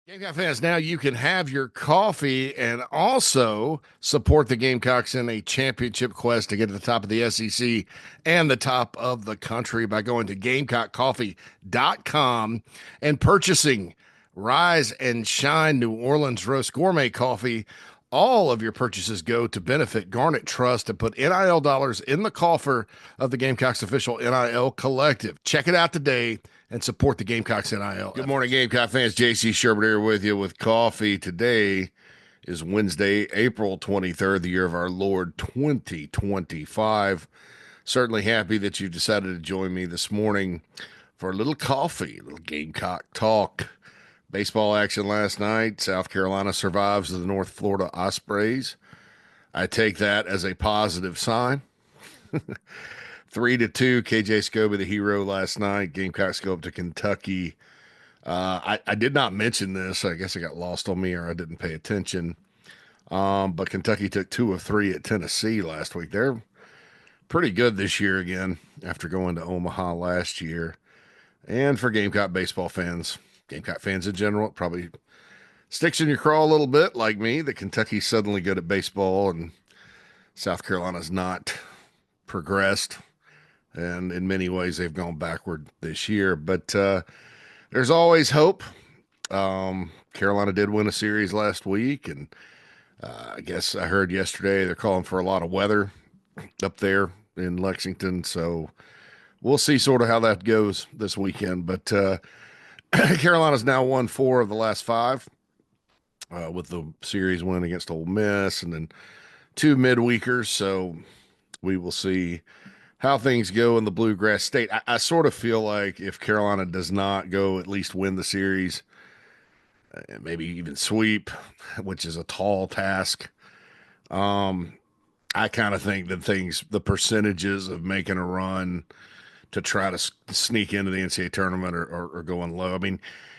Gamecock fans, now you can have your coffee and also support the Gamecocks in a championship quest to get to the top of the SEC and the top of the country by going to GamecockCoffee.com and purchasing Rise and Shine New Orleans Roast Gourmet Coffee. All of your purchases go to benefit Garnet Trust and put NIL dollars in the coffer of the Gamecocks official NIL collective. Check it out today and support the Gamecocks NIL. Good morning, Gamecock fans. JC Shurburtt here with you with coffee. Today is Wednesday, April 23rd, the year of our Lord 2025. Certainly happy that you decided to join me this morning for a little coffee, a little Gamecock talk. Baseball action last night. South Carolina survives the North Florida Ospreys. I take that as a positive sign. 3-2, KJ Scobie, the hero last night. Gamecocks go up to Kentucky. I did not mention this. I guess it got lost on me or I didn't pay attention. But Kentucky took 2 of 3 at Tennessee last week. They're pretty good this year again after going to Omaha last year. And for Gamecock baseball fans, Gamecock fans in general, it probably sticks in your craw a little bit like me that Kentucky's suddenly good at baseball and South Carolina's not progressed. And in many ways, they've gone backward this year. But there's always hope. Carolina did win a series last week. And I guess I heard yesterday they're calling for a lot of weather up there in Lexington. So we'll see sort of how that goes this weekend. But Carolina's now won 4 of the last 5 with the series win against Ole Miss and then 2 midweekers. So we will see how things go in the Bluegrass State. I sort of feel like if Carolina does not go at least win the series, maybe even sweep, which is a tall task, I kind of think that the percentages of making a run to try to sneak into the NCAA tournament are going low. I mean,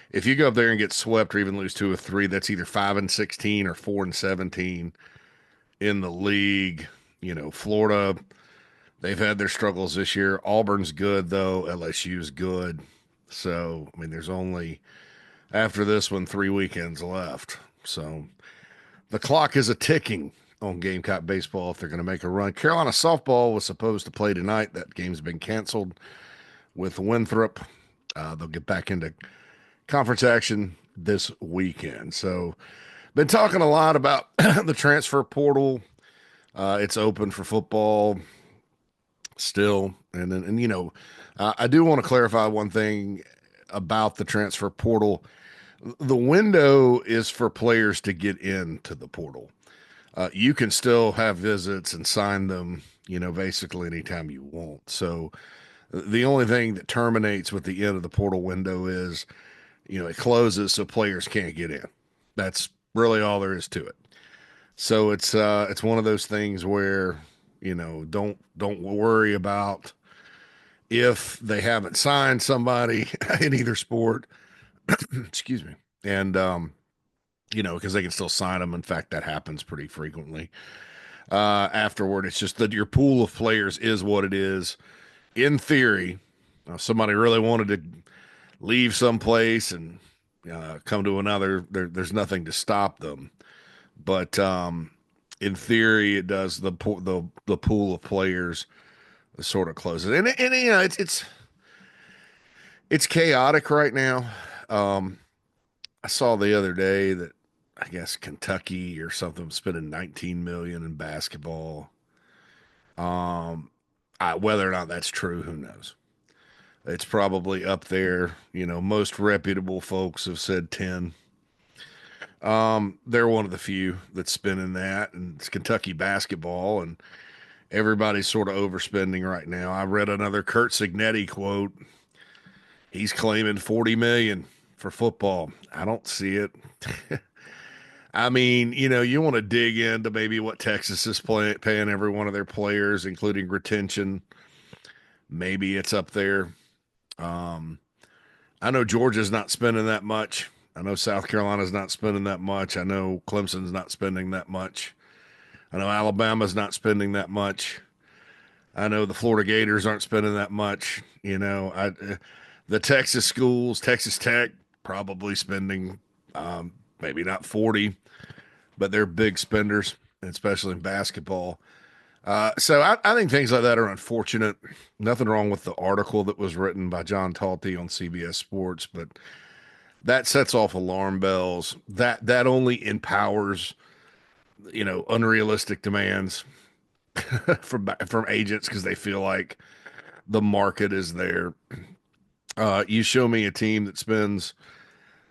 if you go up there and get swept or even lose 2 or 3, that's either 5-16 or 4-17 in the league. You know, Florida, they've had their struggles this year. Auburn's good, though. LSU's good. So, I mean, there's only, after this one, 3 weekends left. So the clock is a-ticking on Gamecock baseball if they're going to make a run. Carolina softball was supposed to play tonight. That game's been canceled with Winthrop. They'll get back into conference action this weekend. So been talking a lot about the transfer portal. It's open for football still. And you know, I do want to clarify one thing about the transfer portal. The window is for players to get into the portal. You can still have visits and sign them, you know, basically anytime you want. So the only thing that terminates with the end of the portal window is, you know, it closes so players can't get in. That's really all there is to it. So it's one of those things where, you know, don't worry about if they haven't signed somebody in either sport. Excuse me. And you know, because they can still sign them. In fact, that happens pretty frequently. Afterward, it's just that your pool of players is what it is. In theory, if somebody really wanted to leave someplace and come to another, there's nothing to stop them. But in theory, it does the pool of players sort of closes, and you know it's chaotic right now. I saw the other day that I guess Kentucky or something spending 19 million in basketball. Whether or not that's true, who knows? It's probably up there. You know, most reputable folks have said 10. They're one of the few that's spending that, and it's Kentucky basketball, and everybody's sort of overspending right now. I read another Kurt Signetti quote. He's claiming 40 million for football. I don't see it. I mean, you know, you want to dig into maybe what Texas is paying every one of their players, including retention. Maybe it's up there. I know Georgia's not spending that much. I know South Carolina's not spending that much. I know Clemson's not spending that much. I know Alabama's not spending that much. I know the Florida Gators aren't spending that much. You know, the Texas schools, Texas Tech, probably spending maybe not 40, but they're big spenders, especially in basketball. So I think things like that are unfortunate. Nothing wrong with the article that was written by John Talty on CBS Sports, but that sets off alarm bells. That only empowers, unrealistic demands from agents because they feel like the market is there. You show me a team that spends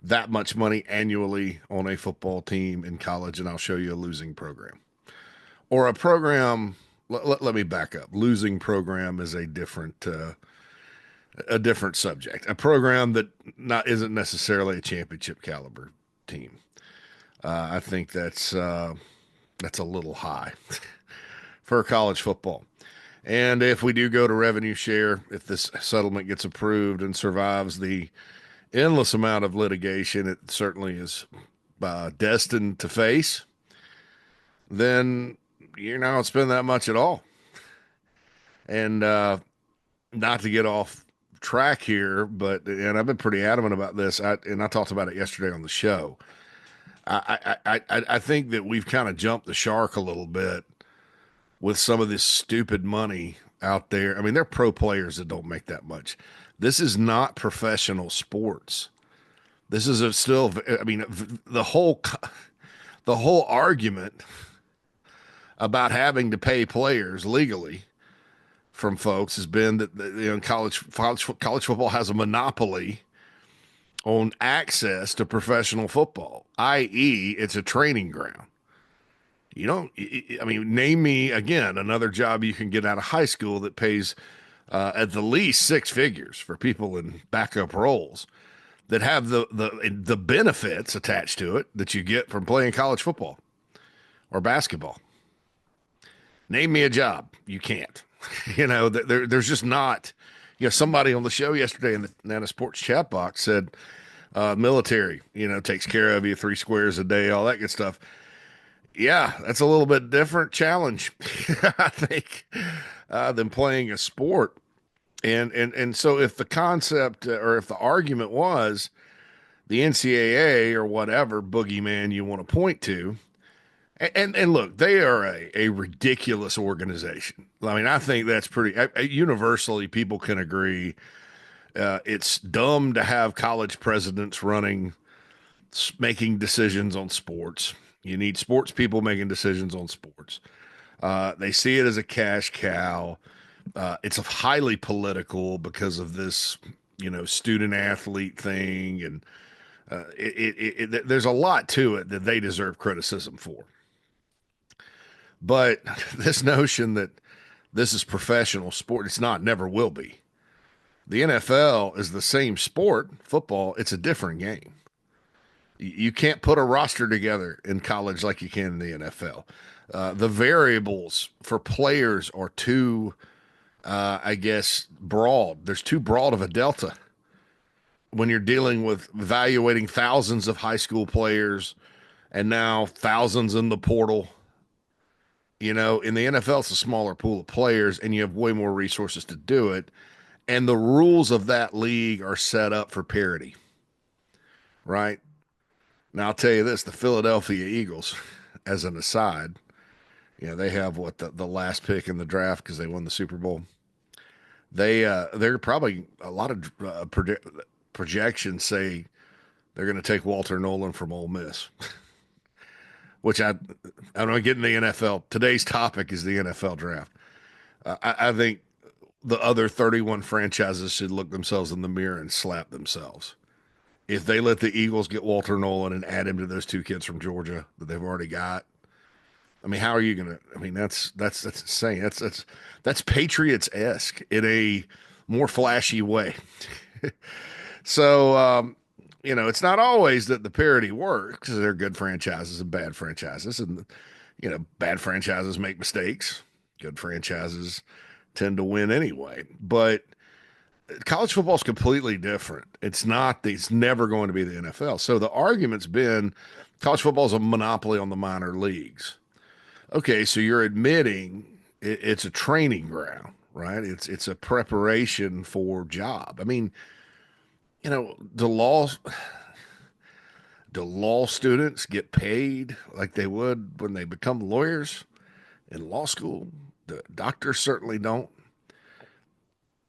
that much money annually on a football team in college, and I'll show you a losing program or a program. Let me back up. Losing program is a different subject. A program that not isn't necessarily a championship caliber team. I think that's a little high for college football. And if we do go to revenue share, if this settlement gets approved and survives the endless amount of litigation it certainly is destined to face, then you're not going to spend that much at all. And not to get off track here, and I've been pretty adamant about this, and I talked about it yesterday on the show. I think that we've kind of jumped the shark a little bit with some of this stupid money out there. I mean, they're pro players that don't make that much. This is not professional sports. This is still. I mean, the whole argument about having to pay players legally from folks has been that college football has a monopoly on access to professional football, i.e., it's a training ground. You don't, I mean, name me again another job you can get out of high school that pays at the least six figures for people in backup roles that have the benefits attached to it that you get from playing college football or basketball. Name me a job. You can't. There's just not. Somebody on the show yesterday in the Nana Sports chat box said, military, takes care of you 3 squares a day, all that good stuff. Yeah, that's a little bit different challenge, I think, than playing a sport. And so if the concept or if the argument was the NCAA or whatever boogeyman you want to point to, and look, they are a ridiculous organization. I mean, I think that's pretty universally people can agree. It's dumb to have college presidents making decisions on sports. You need sports people making decisions on sports. They see it as a cash cow. It's highly political because of this, student athlete thing, and there's a lot to it that they deserve criticism for. But this notion that this is professional sport, it's not, never will be. The NFL is the same sport, football, it's a different game. You can't put a roster together in college like you can in the NFL. The variables for players are too, I guess, broad. There's too broad of a delta when you're dealing with evaluating thousands of high school players and now thousands in the portal. In the NFL, it's a smaller pool of players, and you have way more resources to do it. And the rules of that league are set up for parity, right? Now, I'll tell you this, the Philadelphia Eagles, as an aside, they have the last pick in the draft because they won the Super Bowl. They're probably a lot of projections say they're going to take Walter Nolan from Ole Miss, which I don't know, getting the NFL. Today's topic is the NFL draft. I think the other 31 franchises should look themselves in the mirror and slap themselves. If they let the Eagles get Walter Nolan and add him to those two kids from Georgia that they've already got, I mean, how are you going to? I mean, that's insane. That's Patriots-esque in a more flashy way. So, it's not always that the parity works because there are good franchises and bad franchises, and bad franchises make mistakes. Good franchises tend to win anyway, but college football is completely different. It's not. It's never going to be the NFL. So the argument's been college football is a monopoly on the minor leagues. Okay, so you're admitting it's a training ground, right? It's a preparation for job. I mean, do Do law students get paid like they would when they become lawyers in law school? The doctors certainly don't.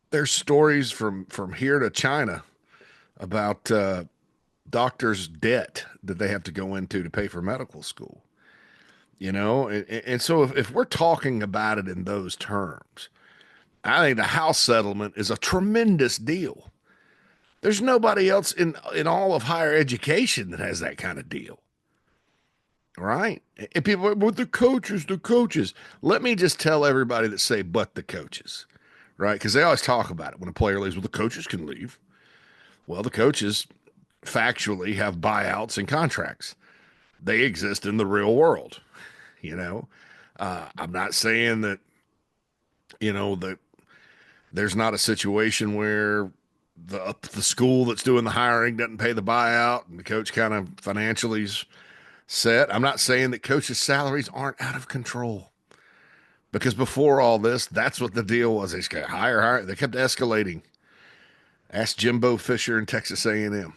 There's stories from here to China about doctors' debt that they have to go into to pay for medical school. And so if we're talking about it in those terms, I think the house settlement is a tremendous deal. There's nobody else in all of higher education that has that kind of deal, right? And people are, but the coaches. Let me just tell everybody that say, but the coaches, right? Because they always talk about it when a player leaves. Well, the coaches can leave. Well, the coaches factually have buyouts and contracts. They exist in the real world, you know. I'm not saying that, that there's not a situation where the school that's doing the hiring doesn't pay the buyout and the coach kind of financially's set. I'm not saying that coaches' salaries aren't out of control, because before all this, that's what the deal was. They just got higher. They kept escalating. Ask Jimbo Fisher in Texas A&M.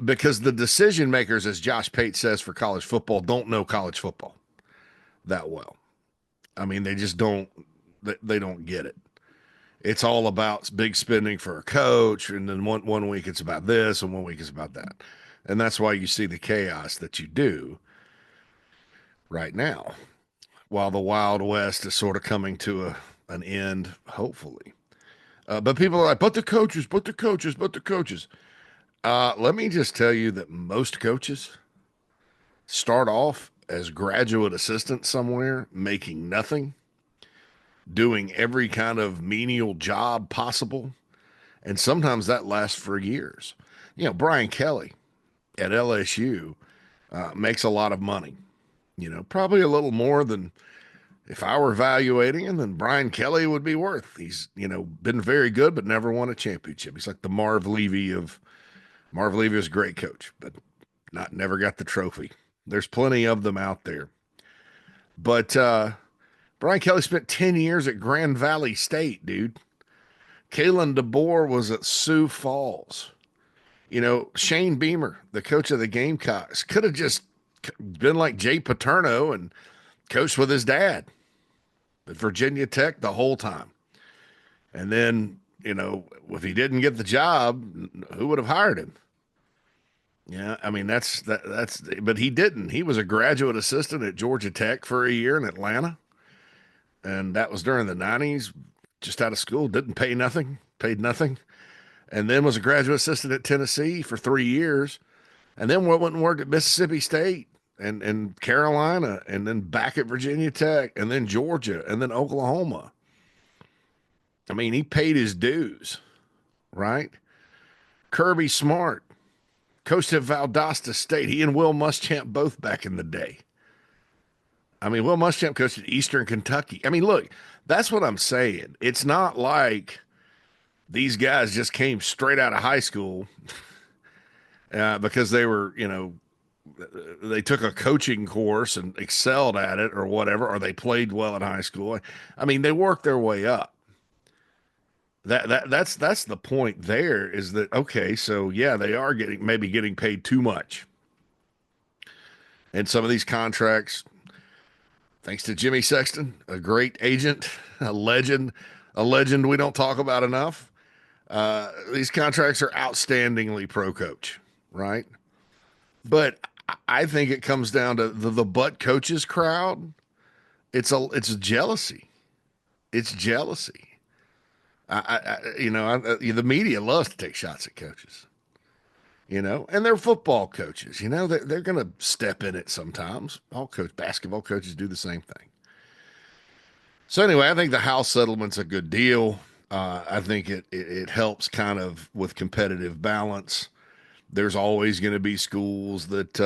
Because the decision makers, as Josh Pate says, for college football don't know college football that well. I mean, they just don't. They don't get it. It's all about big spending for a coach, and then one week it's about this, and one week it's about that, and that's why you see the chaos that you do right now, while the Wild West is sort of coming to an end, hopefully. But people are like, but the coaches, but the coaches, but the coaches. Let me just tell you that most coaches start off as graduate assistants somewhere, making nothing, doing every kind of menial job possible. And sometimes that lasts for years. Brian Kelly at LSU makes a lot of money, probably a little more than if I were evaluating him, then Brian Kelly would be worth. He's, been very good, but never won a championship. He's like the Marv Levy was a great coach, but never got the trophy. There's plenty of them out there. But Brian Kelly spent 10 years at Grand Valley State, dude. Kalen DeBoer was at Sioux Falls. Shane Beamer, the coach of the Gamecocks, could have just been like Jay Paterno and coached with his dad at Virginia Tech the whole time. And then, if he didn't get the job, who would have hired him? Yeah, I mean, but he didn't. He was a graduate assistant at Georgia Tech for a year in Atlanta. And that was during the 90s, just out of school, didn't pay nothing, paid nothing. And then was a graduate assistant at Tennessee for 3 years. And then went and worked at Mississippi State and Carolina, and then back at Virginia Tech, and then Georgia, and then Oklahoma. I mean, he paid his dues, right? Kirby Smart coached at Valdosta State. He and Will Muschamp both back in the day. I mean, Will Muschamp coached at Eastern Kentucky. I mean, look, that's what I'm saying. It's not like these guys just came straight out of high school because they were, they took a coaching course and excelled at it or whatever, or they played well in high school. I mean, they worked their way up. That's the point there, is that, okay, so yeah, they are maybe getting paid too much. And some of these contracts, thanks to Jimmy Sexton, a great agent, a legend we don't talk about enough. These contracts are outstandingly pro coach, right? But I think it comes down to the butt coaches crowd. It's a jealousy. It's jealousy. The media loves to take shots at coaches, and they're football coaches, they're going to step in it sometimes. Basketball coaches do the same thing. So anyway, I think the house settlement's a good deal. I think it helps kind of with competitive balance. There's always going to be schools that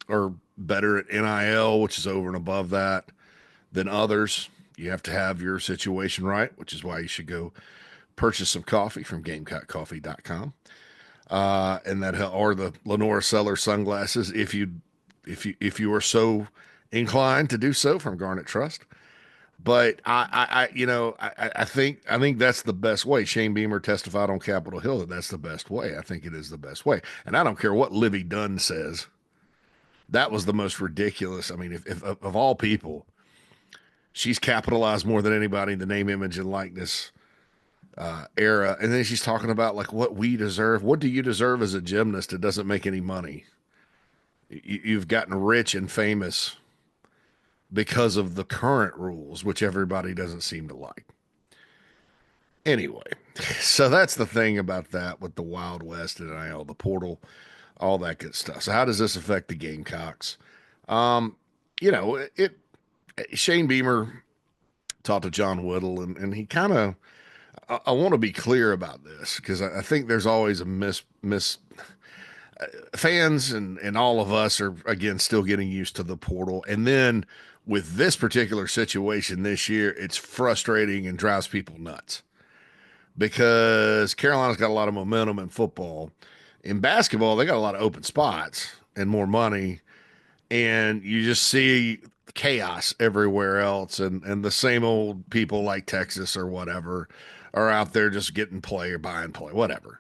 are better at NIL, which is over and above that, than others. You have to have your situation right, which is why you should go purchase some coffee from GamecockCoffee.com, and or the Lenora Seller sunglasses if you are so inclined to do so, from Garnet Trust. But I think that's the best way. Shane Beamer testified on Capitol Hill that that's the best way. I think it is the best way, and I don't care what Livy Dunn says. That was the most ridiculous. I mean, if of all people, she's capitalized more than anybody in the name, image, and likeness era, and then she's talking about like what we deserve. What do you deserve as a gymnast that doesn't make any money? You've gotten rich and famous because of the current rules, which everybody doesn't seem to like. Anyway, so that's the thing about that with the Wild West and NIL, the portal, all that good stuff. So how does this affect the Gamecocks? Um, it Shane Beamer talked to John Whittle, and he kind of I want to be clear about this because I think there's always a miss fans and all of us are again still getting used to the portal, and then with this particular situation this year, it's frustrating and drives people nuts because Carolina's got a lot of momentum in football. In basketball, they got a lot of open spots and more money, and you just see chaos everywhere else, and the same old people like Texas or whatever are out there just getting play or buying play, whatever.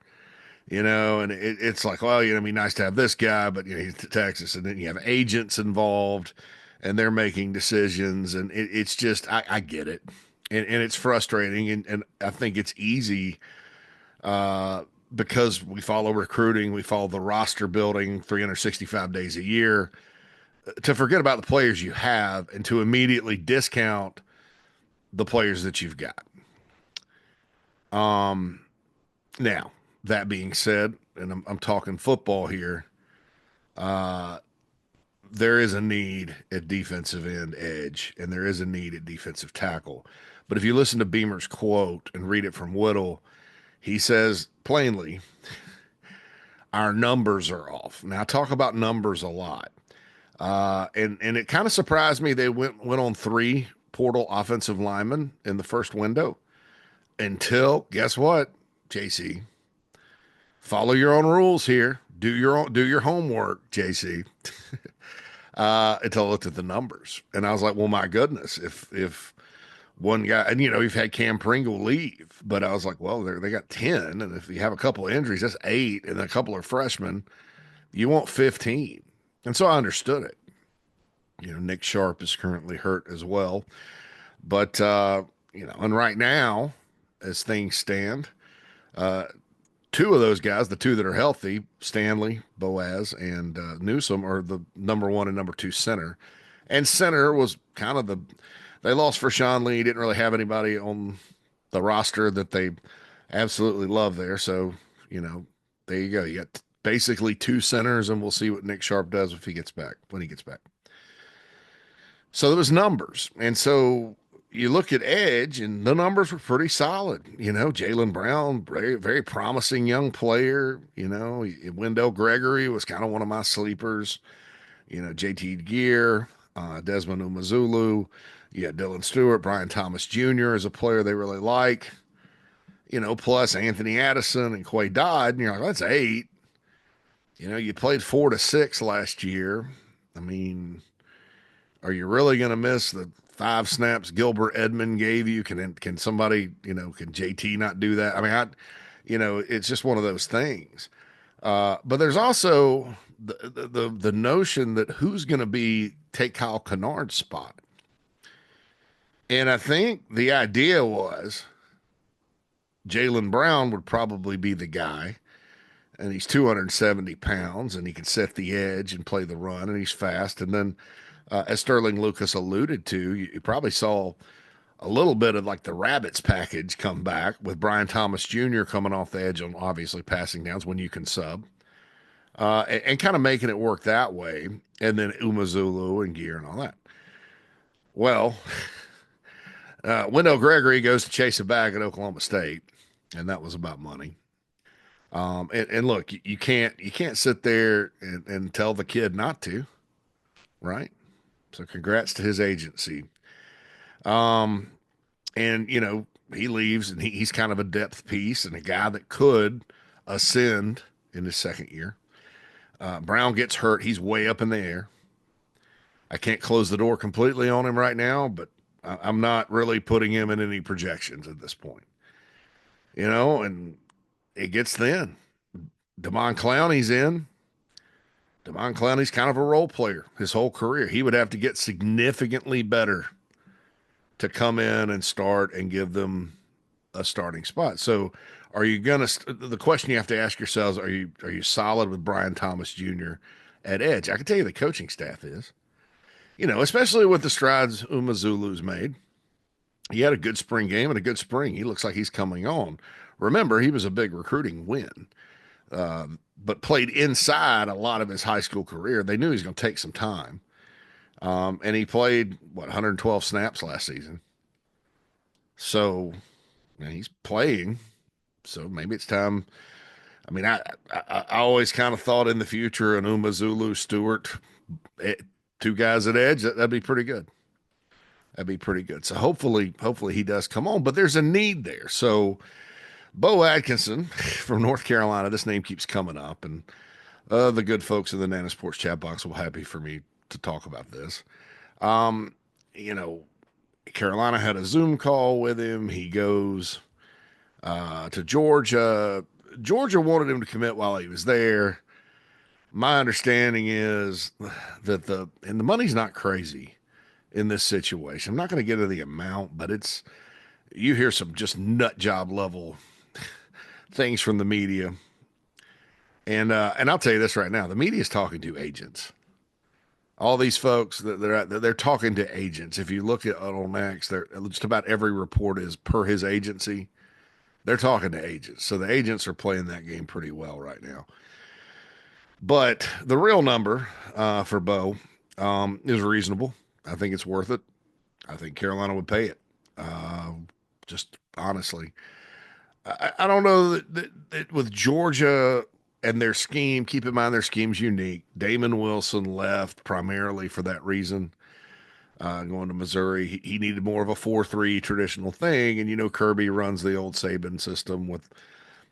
And it's like, well, it'd be nice to have this guy, but he's to Texas, and then you have agents involved, and they're making decisions, and it's just, I get it, and it's frustrating, and I think it's easy uh, because we follow recruiting, we follow the roster building 365 days a year, to forget about the players you have and to immediately discount the players that you've got. Um, Now, that being said, and I'm talking football here, uh, there is a need at defensive end edge, and there is a need at defensive tackle. But if you listen to Beamer's quote and read it from Whittle, he says plainly, our numbers are off. Now, I talk about numbers a lot. And it kind of surprised me they went on three portal offensive linemen in the first window until guess what, JC, follow your own rules here. Do your homework, JC. Until I looked at the numbers, and I was like, well, my goodness, if one guy, and you've had Cam Pringle leave, but I was like, well, they got 10, and if you have a couple of injuries, that's 8, and a couple of freshmen, you want 15, and so I understood it. Nick Sharp is currently hurt as well, but and right now, as things stand, uh, two of those guys, the two that are healthy, Stanley, Boaz, and Newsom, are the number one and number two center. And center was kind of they lost for Sean Lee. Didn't really have anybody on the roster that they absolutely love there. So, there you go. You got basically two centers, and we'll see what Nick Sharp does if he gets back, when he gets back. So there was numbers. And so you look at edge, and the numbers were pretty solid. Jalen Brown, very, very promising young player. Wendell Gregory was kind of one of my sleepers. JT Gear, Desmond Umazulu. Yeah, Dylan Stewart, Brian Thomas Jr. is a player they really like. Plus Anthony Addison and Quay Dodd. And you're like, that's 8. You played 4 to 6 last year. I mean, are you really going to miss the 5 snaps Gilbert Edmond gave you? Can somebody, can JT not do that? I mean, it's just one of those things. But there's also the notion that who's going to take Kyle Kennard's spot. And I think the idea was Jalen Brown would probably be the guy, and he's 270 pounds, and he can set the edge and play the run, and he's fast. And then, as Sterling Lucas alluded to, you probably saw a little bit of like the Rabbits package come back with Brian Thomas Jr. coming off the edge on obviously passing downs when you can sub, and kind of making it work that way. And then Umazulu and Gear and all that. Well, Wendell Gregory goes to chase a bag at Oklahoma State, and that was about money. And look, you can't sit there and tell the kid not to, right? So congrats to his agency. Um, and he leaves, and he's kind of a depth piece and a guy that could ascend in his second year. Brown gets hurt; he's way up in the air. I can't close the door completely on him right now, but I'm not really putting him in any projections at this point, and it gets thin. Damon Clowney's in. Damon Clowney's kind of a role player his whole career. He would have to get significantly better to come in and start and give them a starting spot. So, are you gonna? The question you have to ask yourselves: Are you solid with Brian Thomas Jr. at edge? I can tell you the coaching staff is. Especially with the strides Umazulu's made. He had a good spring game and a good spring. He looks like he's coming on. Remember, he was a big recruiting win, but played inside a lot of his high school career. They knew he was going to take some time. And he played, 112 snaps last season. So he's playing. So maybe it's time. I mean, I always kind of thought in the future an Umazulu, Stewart, two guys at edge, that'd be pretty good. That'd be pretty good. So hopefully he does come on, but there's a need there. So Bo Atkinson from North Carolina, this name keeps coming up, and the good folks in the Nana Sports chat box will be happy for me to talk about this. Um, you know, Carolina had a Zoom call with him. He goes to Georgia. Georgia wanted him to commit while he was there. My understanding is that the money's not crazy in this situation. I'm not going to get into the amount, but you hear some just nut job level things from the media. And I'll tell you this right now, the media is talking to agents. All these folks they're talking to agents. If you look at on Max, they're just about every report is per his agency. They're talking to agents. So the agents are playing that game pretty well right now. But the real number for Bo is reasonable. I think it's worth it. I think Carolina would pay it. Just honestly, I don't know that with Georgia and their scheme. Keep in mind their scheme's unique. Damon Wilson left primarily for that reason. Going to Missouri, he needed more of a 4-3 traditional thing, and Kirby runs the old Saban system with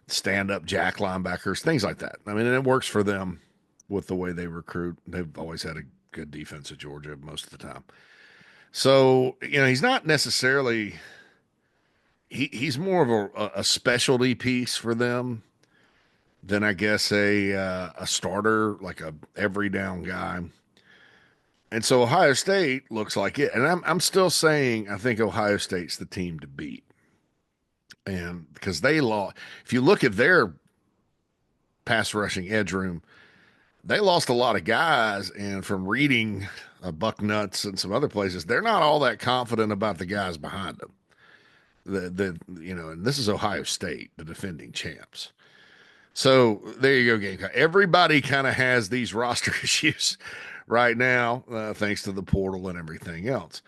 stand-up jack linebackers, things like that. I mean, and it works for them with the way they recruit. They've always had a good defense at Georgia most of the time. So, he's not necessarily he's more of a specialty piece for them than I guess a starter, like a every down guy. And so Ohio State looks like it. And I'm still saying I think Ohio State's the team to beat. And because they lost, if you look at their pass rushing edge room, they lost a lot of guys. And from reading Buck Nuts and some other places, they're not all that confident about the guys behind them. And this is Ohio State, the defending champs. So there you go, Gamecock. Everybody kind of has these roster issues right now, thanks to the portal and everything else.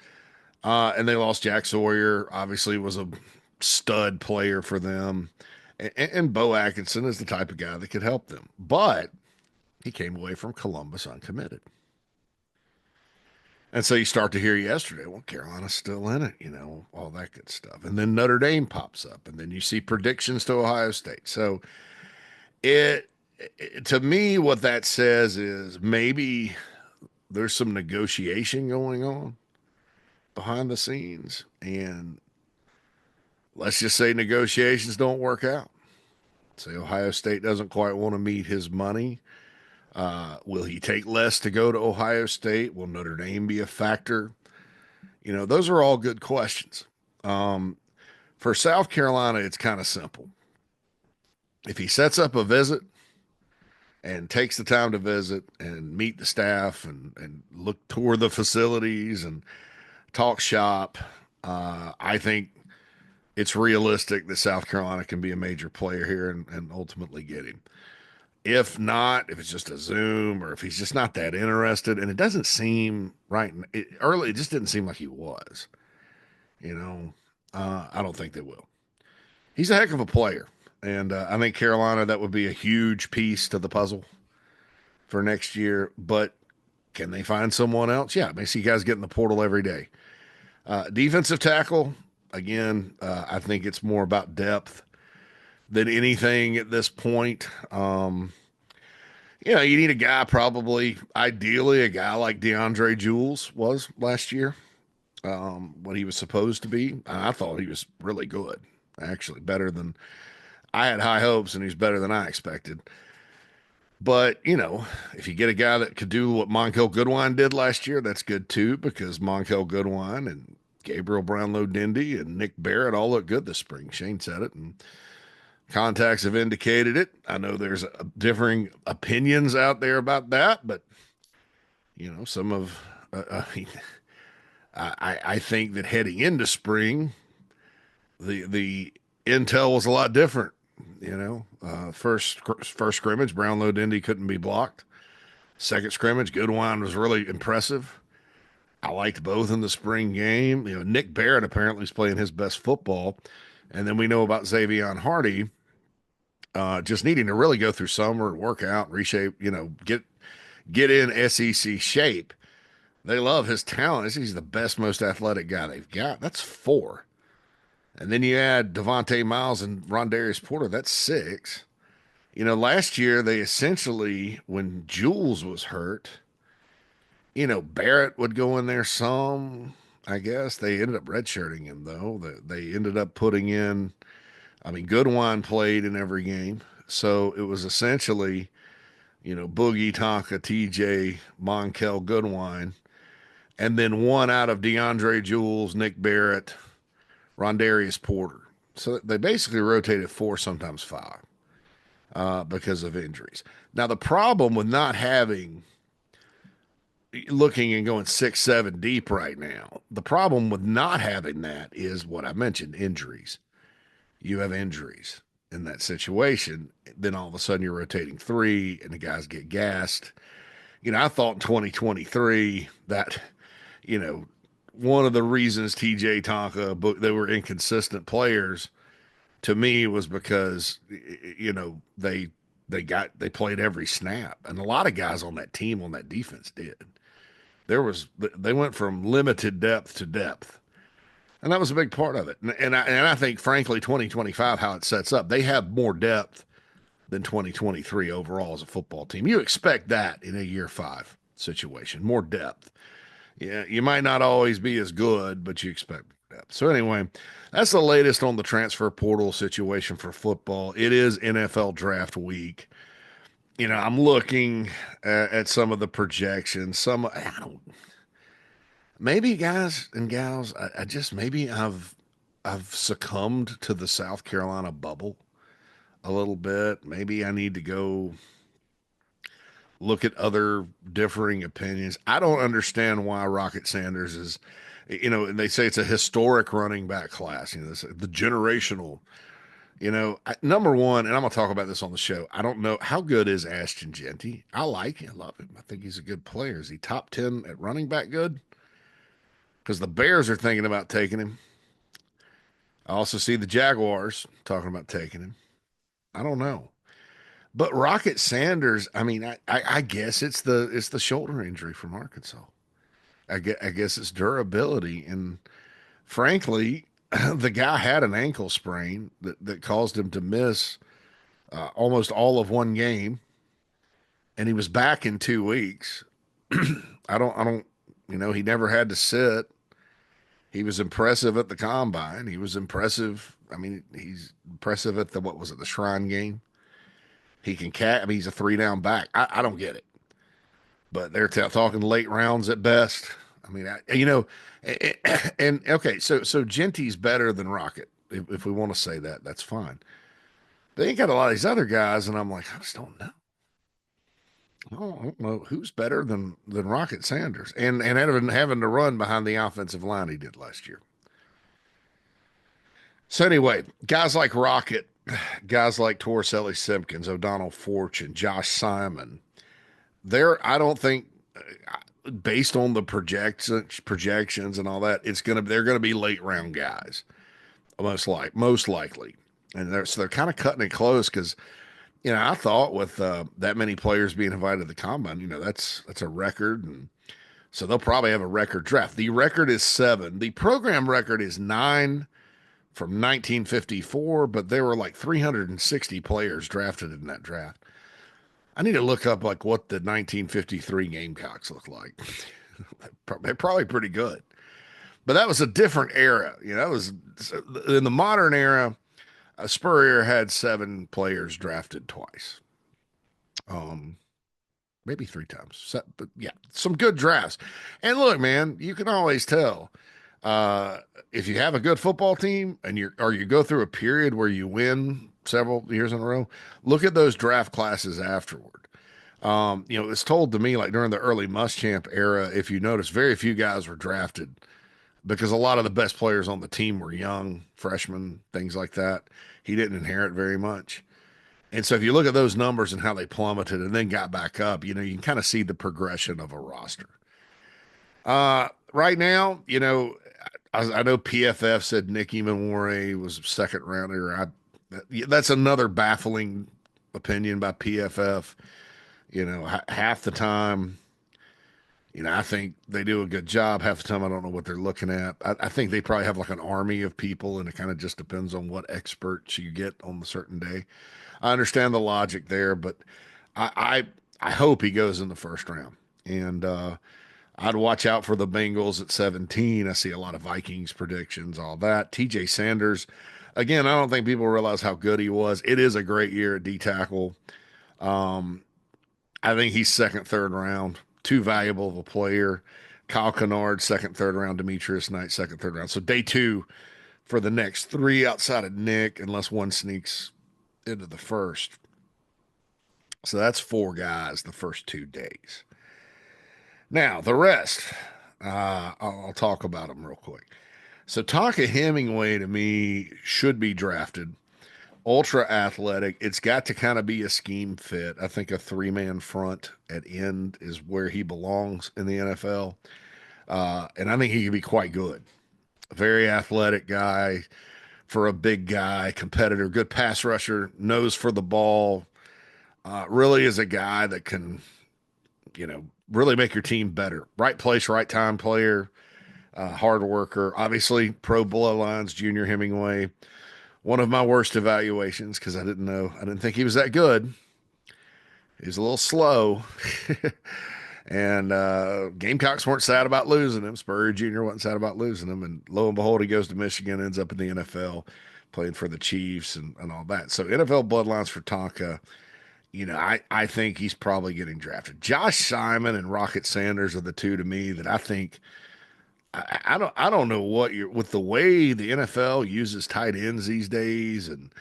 And they lost Jack Sawyer, obviously was a stud player for them. And Bo Atkinson is the type of guy that could help them. But he came away from Columbus uncommitted. And so you start to hear yesterday, well, Carolina's still in it, all that good stuff. And then Notre Dame pops up, and then you see predictions to Ohio State. So to me, what that says is maybe there's some negotiation going on behind the scenes. And let's just say negotiations don't work out. Say Ohio State doesn't quite want to meet his money. Will he take less to go to Ohio State? Will Notre Dame be a factor? Those are all good questions. For South Carolina, it's kind of simple. If he sets up a visit and takes the time to visit and meet the staff and tour the facilities and talk shop, I think it's realistic that South Carolina can be a major player here and ultimately get him. If not, if it's just a Zoom or if he's just not that interested, and it doesn't seem right early, it just didn't seem like he was. I don't think they will. He's a heck of a player, and I think Carolina, that would be a huge piece to the puzzle for next year. But can they find someone else? Yeah, I see guys getting the portal every day. Defensive tackle, again, I think it's more about depth than anything at this point. You need a guy, probably ideally a guy like DeAndre Jules was last year. what he was supposed to be. I thought he was really good, actually, better than I had high hopes, and he's better than I expected. But, if you get a guy that could do what Monkel Goodwine did last year, that's good too, because Monkel Goodwine and Gabriel Brownlow Dindy and Nick Barrett all look good this spring. Shane said it, and contacts have indicated it. I know there's differing opinions out there about that, but, some of, I mean, I think that heading into spring, the intel was a lot different. First scrimmage, Brownlow Dindy couldn't be blocked. Second scrimmage, Goodwine was really impressive. I liked both in the spring game. Nick Barrett apparently is playing his best football, and then we know about Xavion Hardy just needing to really go through summer, work out, reshape. Get in SEC shape. They love his talent. He's the best, most athletic guy they've got. That's four. And then you add Devontae Miles and Rondarius Porter. That's six. Last year they essentially, when Jules was hurt, Barrett would go in there some. I guess they ended up redshirting him though. They ended up putting in. I mean, Goodwine played in every game, so it was essentially, Boogie Tonka, TJ, Monkel, Goodwine, and then one out of DeAndre Jules, Nick Barrett, Rondarius Porter. So they basically rotated four, sometimes five, because of injuries. Now, the problem with not having, looking and going 6, 7 deep right now, the problem with not having that is what I mentioned, injuries. You have injuries in that situation. Then all of a sudden you're rotating three and the guys get gassed. I thought in 2023 that, one of the reasons TJ Tonka, they were inconsistent players to me was because, they played every snap, and a lot of guys on that team on that defense did. They went from limited depth to depth, and that was a big part of it. And I think, frankly, 2025, how it sets up, they have more depth than 2023 overall as a football team. You expect that in a year five situation, more depth. Yeah, you might not always be as good, but you expect depth. So anyway, that's the latest on the transfer portal situation for football. It is NFL draft week. I'm looking at some of the projections. I don't. Maybe guys and gals, I just maybe I've succumbed to the South Carolina bubble a little bit. Maybe I need to go look at other differing opinions. I don't understand why Rocket Sanders is, they say it's a historic running back class, the generational, number one, and I'm going to talk about this on the show. I don't know how good is Ashton Genty. I like him. I love him. I think he's a good player. Is he top 10 at running back good? Because the Bears are thinking about taking him. I also see the Jaguars talking about taking him. I don't know. But Rocket Sanders, I mean, I guess it's the shoulder injury from Arkansas. I guess it's durability, and frankly, the guy had an ankle sprain that caused him to miss almost all of one game, and he was back in 2 weeks. I don't, he never had to sit. He was impressive at the combine. He was impressive. I mean, he's impressive at the Shrine game. He can I mean, he's a 3 down back. I don't get it, but they're talking late rounds at best. I mean, and okay, so Genty's better than Rocket. If we want to say that, that's fine. They ain't got a lot of these other guys, and I'm like, I just don't know. I don't know who's better than Rocket Sanders, and having to run behind the offensive line he did last year. So anyway, guys like Rocket, guys like Torricelli Simpkins, O'Donnell Fortune, Josh Simon, I don't think, based on the projections and all that, they're gonna be late round guys, most likely, and they're kind of cutting it close because I thought with that many players being invited to the combine, that's a record, and so they'll probably have a record draft. The record is 7. The program record is 9 from 1954, but there were like 360 players drafted in that draft. I need to look up like what the 1953 Gamecocks look like. They're probably pretty good. but that was a different era. That was in the modern era. Spurrier had 7 players drafted twice. Um, Maybe 3 times. But yeah, some good drafts. And look, man, you can always tell uh, if you have a good football team and you go through a period where you win several years in a row. Look at those draft classes afterward. It's told to me like during the early Muschamp era, if you notice, very few guys were drafted because a lot of the best players on the team were young freshmen, things like that. He didn't inherit very much. And so if you look at those numbers and how they plummeted and then got back up, you can kind of see the progression of a roster. Right now, I know PFF said Nick Emanware was a second rounder. That's another baffling opinion by PFF. Half the time, I think they do a good job. Half the time, I don't know what they're looking at. I think they probably have like an army of people, and it kind of just depends on what experts you get on the certain day. I understand the logic there, but I hope he goes in the first round. And I'd watch out for the Bengals at 17. I see a lot of Vikings predictions, all that. TJ Sanders, again, I don't think people realize how good he was. It is a great year at D tackle. Um, I think he's second, third round, too valuable of a player. Kyle Kennard, second, third round. Demetrius Knight, second, third round. So day two for the next three outside of Nick, unless one sneaks into the first. So that's 4 guys the first 2 days. Now, the rest, I'll talk about them real quick. So, Tonka Hemingway to me should be drafted. Ultra athletic. It's got to kind of be a scheme fit. I think a 3-man front at end is where he belongs in the NFL. And I think he could be quite good. A very athletic guy for a big guy, competitor, good pass rusher, nose for the ball. Really is a guy that can, really make your team better. Right place, right time player, hard worker. Obviously, pro bloodlines, Junior Hemingway. One of my worst evaluations because I didn't think he was that good. He was a little slow. And Gamecocks weren't sad about losing him. Spurrier Jr. wasn't sad about losing him. And lo and behold, he goes to Michigan, ends up in the NFL, playing for the Chiefs and all that. So NFL bloodlines for Tonka. I think he's probably getting drafted. Josh Simon and Rocket Sanders are the two to me that I think I don't know what you're with the way the NFL uses tight ends these days, and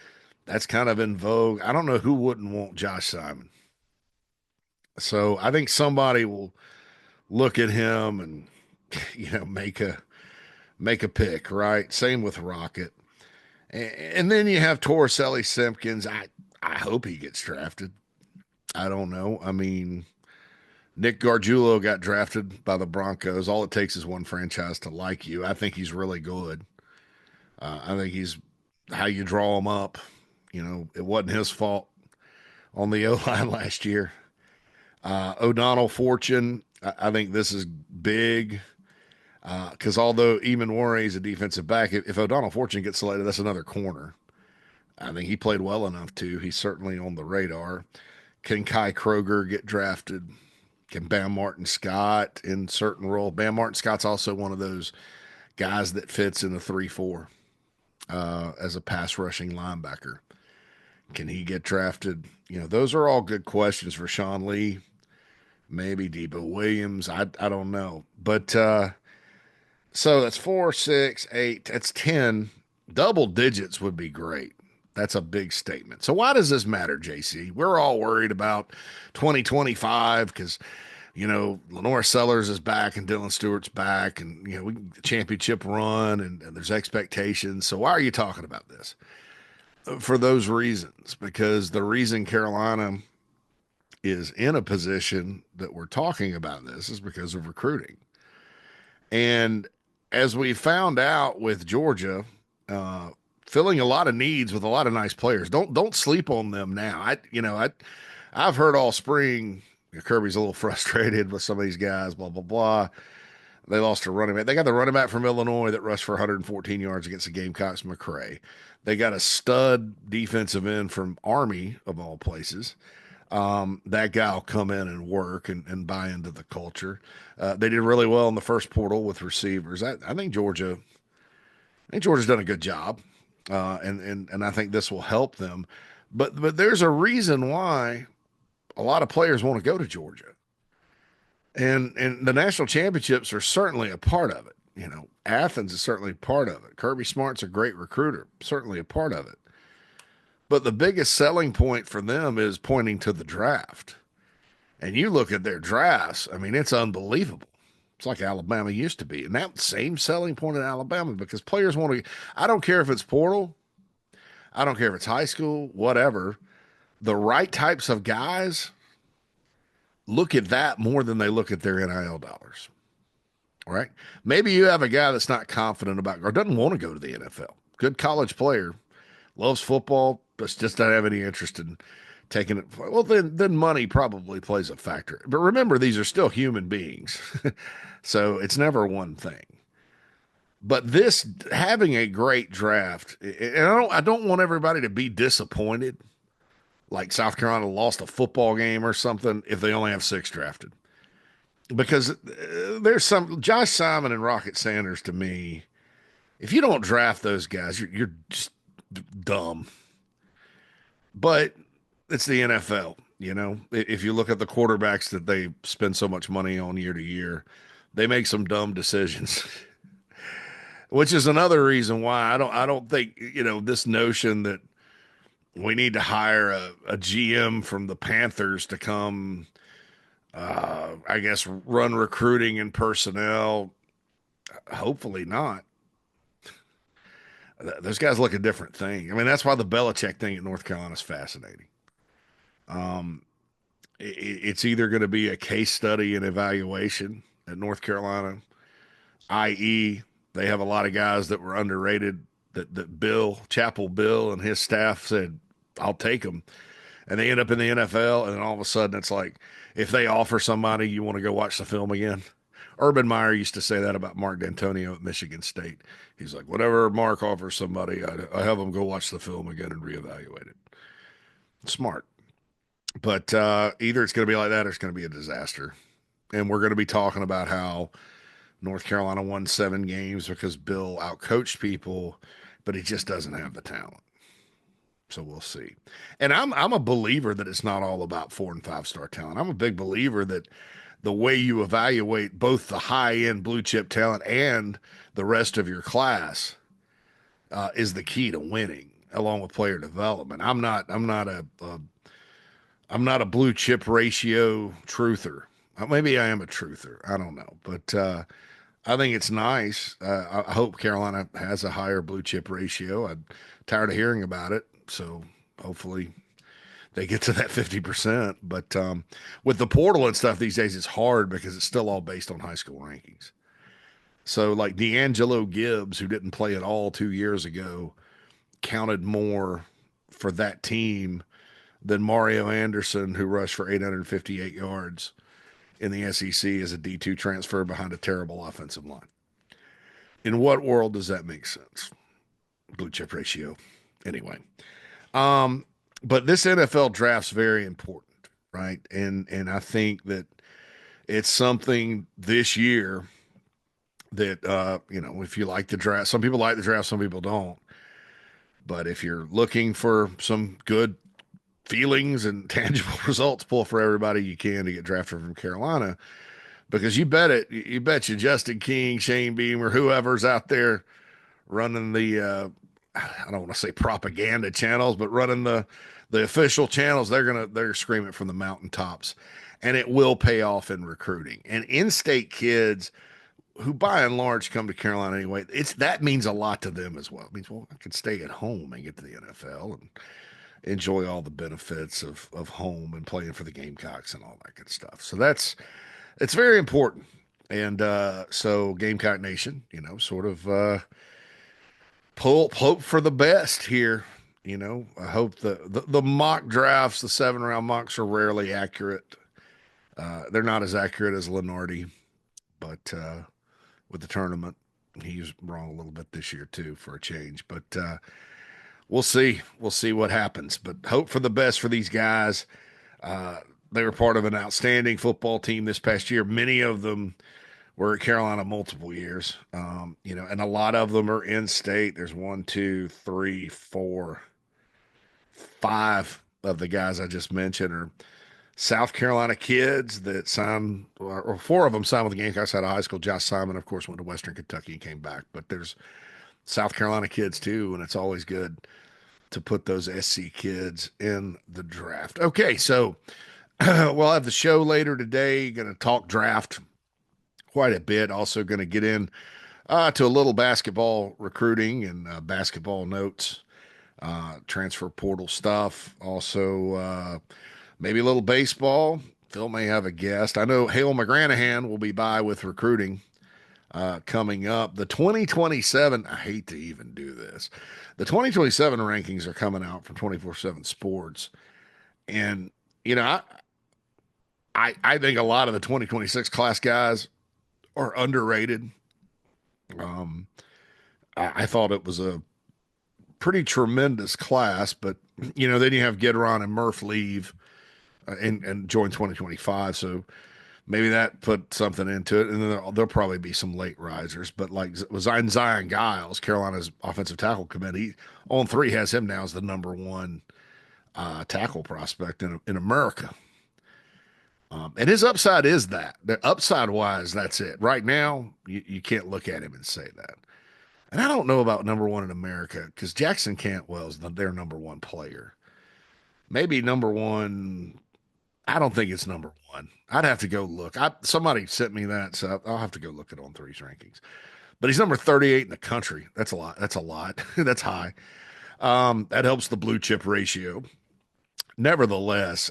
that's kind of in vogue. I don't know who wouldn't want Josh Simon. So I think somebody will look at him and make a pick, right? Same with Rocket. And then you have Torricelli Simpkins. I hope he gets drafted. I don't know. I mean, Nick Gargiulo got drafted by the Broncos. All it takes is one franchise to like you. I think he's really good. I think he's how you draw him up. It wasn't his fault on the O line last year. O'Donnell Fortune, I think this is big because although Eamon Warren is a defensive back, if O'Donnell Fortune gets selected, that's another corner. I think he played well enough to. He's certainly on the radar. Can Kai Kroger get drafted? Can Bam Martin Scott in certain role? Bam Martin Scott's also one of those guys that fits in the 3-4 as a pass rushing linebacker. Can he get drafted? Those are all good questions for Sean Lee. Maybe Debo Williams. I don't know. But so that's 4, 6, 8. That's 10. Double digits would be great. That's a big statement. So why does this matter, JC? We're all worried about 2025 because Lenore Sellers is back and Dylan Stewart's back, and we the championship run and there's expectations. So why are you talking about this? For those reasons, because the reason Carolina is in a position that we're talking about this is because of recruiting. And as we found out with Georgia, filling a lot of needs with a lot of nice players. Don't sleep on them now. I've heard all spring Kirby's a little frustrated with some of these guys. Blah blah blah. They lost a running back. They got the running back from Illinois that rushed for 114 yards against the Gamecocks, McCray. They got a stud defensive end from Army of all places. That guy will come in and work and buy into the culture. They did really well in the first portal with receivers. I think Georgia's done a good job, and I think this will help them. But there's a reason why a lot of players want to go to Georgia, and the national championships are certainly a part of it. You know, Athens is certainly part of it. Kirby Smart's a great recruiter, certainly a part of it. But the biggest selling point for them is pointing to the draft. And you look at their drafts, I mean, it's unbelievable. It's like Alabama used to be. And that same selling point in Alabama because players want to, I don't care if it's portal, I don't care if it's high school, whatever. The right types of guys look at that more than they look at their NIL dollars. All right. Maybe you have a guy that's not confident about or doesn't want to go to the NFL. Good college player, loves football, but just doesn't have any interest in taking it. Well, then money probably plays a factor. But remember, these are still human beings, so it's never one thing. But this having a great draft, and I don't want everybody to be disappointed, like South Carolina lost a football game or something if they only have six drafted, because there's some Josh Simon and Rocket Sanders to me. If you don't draft those guys, you're just dumb. But it's the NFL, you know. If you look at the quarterbacks that they spend so much money on year to year, they make some dumb decisions, which is another reason why I don't think, you know, this notion that we need to hire a GM from the Panthers to come, I guess, run recruiting and personnel. Hopefully not. Those guys look a different thing. I mean, that's why the Belichick thing at North Carolina is fascinating. Um, it's either going to be a case study and evaluation at North Carolina, i.e., they have a lot of guys that were underrated that Chapel Bill and his staff said, I'll take them. And they end up in the NFL, and then all of a sudden it's like, if they offer somebody, you want to go watch the film again. Urban Meyer used to say that about Mark D'Antonio at Michigan State. He's like, whatever Mark offers somebody, I have them go watch the film again and reevaluate it. Smart. But either it's going to be like that or it's going to be a disaster. And we're going to be talking about how North Carolina won 7 games because Bill outcoached people, but he just doesn't have the talent. So we'll see. And I'm a believer that it's not all about 4 and 5 star talent. I'm a big believer that the way you evaluate both the high end blue chip talent and the rest of your class is the key to winning, along with player development. I'm not a blue chip ratio truther. Maybe I am a truther. I don't know, but I think it's nice. I hope Carolina has a higher blue chip ratio. I'm tired of hearing about it, so hopefully they get to that 50%. But with the portal and stuff these days, it's hard because it's still all based on high school rankings. So like D'Angelo Gibbs, who didn't play at all 2 years ago, counted more for that team than Mario Anderson, who rushed for 858 yards in the SEC as a D2 transfer behind a terrible offensive line. In what world does that make sense? Blue chip ratio. Anyway. But this NFL draft's very important, right? And I think that it's something this year that you know, if you like the draft, some people like the draft, some people don't. But if you're looking for some good feelings and tangible results, pull for everybody you can to get drafted from Carolina, because you bet you Justin King, Shane Beamer, whoever's out there running the I don't want to say propaganda channels, but running the official channels, they're screaming from the mountaintops, and it will pay off in recruiting. And in-state kids who by and large come to Carolina anyway, that means a lot to them as well. It means, well, I can stay at home and get to the NFL and enjoy all the benefits of home and playing for the Gamecocks and all that good stuff. So it's very important. And so Gamecock Nation, you know, sort of hope for the best here. You know, I hope the mock drafts, the 7 round mocks are rarely accurate. They're not as accurate as Lenardi, but with the tournament, he's wrong a little bit this year too for a change. But we'll see. We'll see what happens. But hope for the best for these guys. Uh, they were part of an outstanding football team this past year. Many of them were at Carolina multiple years, and a lot of them are in state. There's one, two, three, four, five of the guys I just mentioned are South Carolina kids that signed, or four of them signed with the Gamecocks out of high school. Josh Simon, of course, went to Western Kentucky and came back. But there's South Carolina kids too, and it's always good to put those SC kids in the draft. Okay, so we'll have the show later today. Going to talk draft quite a bit. Also going to get in to a little basketball recruiting and basketball notes, transfer portal stuff. Also, maybe a little baseball. Phil may have a guest. I know Hale McGranahan will be by with recruiting coming up. The 2027, I hate to even do this. The 2027 rankings are coming out from 24/7 Sports. And, you know, I think a lot of the 2026 class guys are underrated. Um, I thought it was a pretty tremendous class, but, then you have Gidron and Murph leave and join 2025. So maybe that put something into it. And then there'll probably be some late risers. But like Zion Giles, Carolina's offensive tackle committee, on three has him now as the number one tackle prospect in America. And his upside is that. The upside wise, that's it. Right now, you can't look at him and say that. And I don't know about number one in America because Jackson Cantwell's their number one player. Maybe number one. I don't think it's number one. I'd have to go look. Somebody sent me that, so I'll have to go look at On Three's rankings. But he's number 38 in the country. That's a lot. That's a lot. That's high. That helps the blue chip ratio. Nevertheless,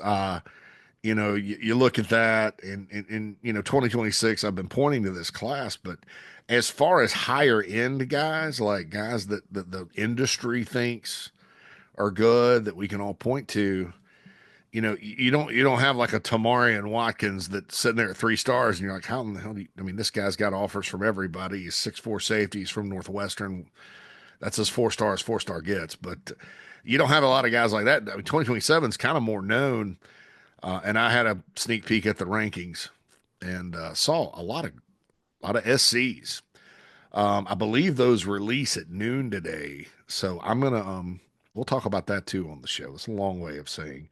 you look at that in 2026, I've been pointing to this class, but as far as higher end guys, like guys that the industry thinks are good that we can all point to, you don't have like a Tamarian Watkins that's sitting there at 3 stars, and you're like, how in the hell do you? I mean, this guy's got offers from everybody. He's 6'4" safety. He's from Northwestern. That's as 4 stars 4-star gets. But you don't have a lot of guys like that. I mean, 2027 is kind of more known. And I had a sneak peek at the rankings and saw a lot of SCs. I believe those release at noon today. So I'm gonna we'll talk about that too on the show. It's a long way of saying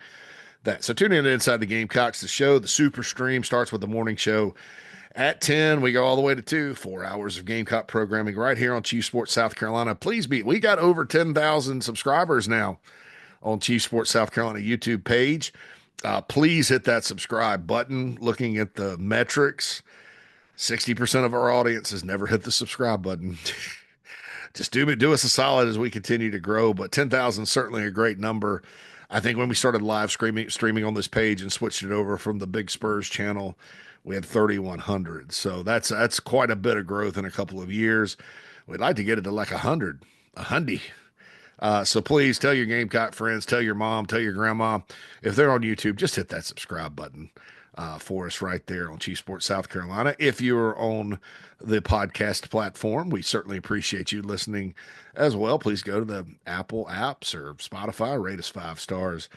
that. So tune in to Inside the Gamecocks, the show. The super stream starts with the morning show at 10. We go all the way to 2, 4 hours of Gamecock programming right here on Chief Sports South Carolina. We got over 10,000 subscribers now on Chief Sports South Carolina YouTube page. Please hit that subscribe button. Looking at the metrics, 60% of our audience has never hit the subscribe button. Just do us a solid as we continue to grow. But 10,000 is certainly a great number. I think when we started live streaming on this page and switched it over from the Big Spurs channel, we had 3,100. So that's quite a bit of growth in a couple of years. We'd like to get it to like 100, a hundy. So please tell your Gamecock friends, tell your mom, tell your grandma. If they're on YouTube, just hit that subscribe button for us right there on Chief Sports South Carolina. If you're on the podcast platform, we certainly appreciate you listening as well. Please go to the Apple apps or Spotify, rate us 5 stars.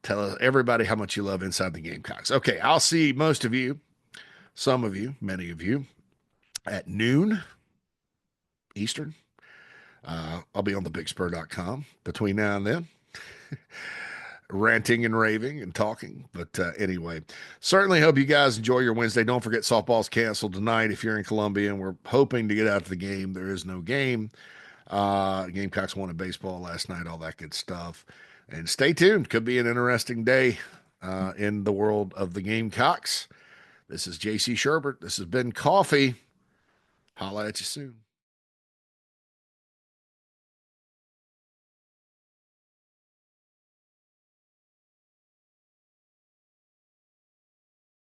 Tell everybody how much you love Inside the Gamecocks. Okay, I'll see most of you, some of you, many of you at noon Eastern. I'll be on thebigspur.com between now and then, ranting and raving and talking. But anyway, certainly hope you guys enjoy your Wednesday. Don't forget softball's canceled tonight if you're in Columbia, and we're hoping to get out to the game. There is no game. Gamecocks won in baseball last night, all that good stuff. And stay tuned. Could be an interesting day in the world of the Gamecocks. This is JC Shurburtt. This has been Coffee. Holla at you soon.